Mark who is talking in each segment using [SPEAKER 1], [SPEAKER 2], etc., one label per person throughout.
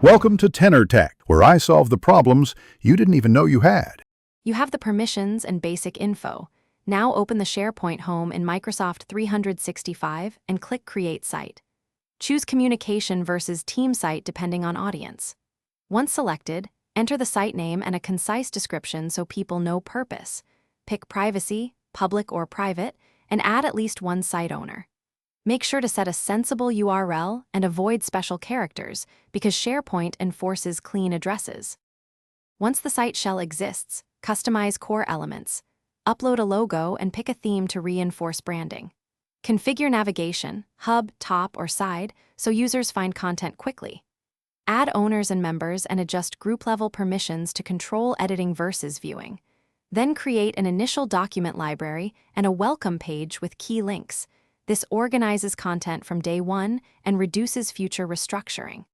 [SPEAKER 1] Welcome to Tenor Tech, where I solve the problems you didn't even know you had.
[SPEAKER 2] You have the permissions and basic info. Now open the Sharepoint home in Microsoft 365 and click Create Site. Choose Communication versus Team Site depending on audience. Once selected, enter the site name and a concise description so people know purpose. Pick Privacy, Public or Private, and add at least one site owner. Make sure to set a sensible URL and avoid special characters because SharePoint enforces clean addresses. Once the site shell exists, customize core elements. Upload a logo and pick a theme to reinforce branding. Configure navigation, hub, top, or side so users find content quickly. Add owners and members and adjust group-level permissions to control editing versus viewing. Then create an initial document library and a welcome page with key links. This organizes content from day one and reduces future restructuring.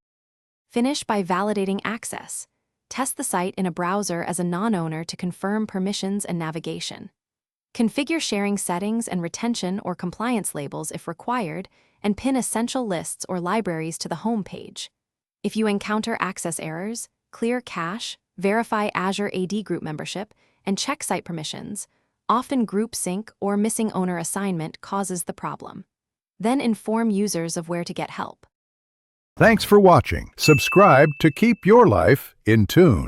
[SPEAKER 2] Finish by validating access. Test the site in a browser as a non-owner to confirm permissions and navigation. Configure sharing settings and retention or compliance labels if required, and pin essential lists or libraries to the home page. If you encounter access errors, clear cache, verify Azure AD group membership, and check site permissions. Often group sync or missing owner assignment causes the problem. Then inform users of where to get help.
[SPEAKER 1] Thanks for watching. Subscribe to keep your life in tune.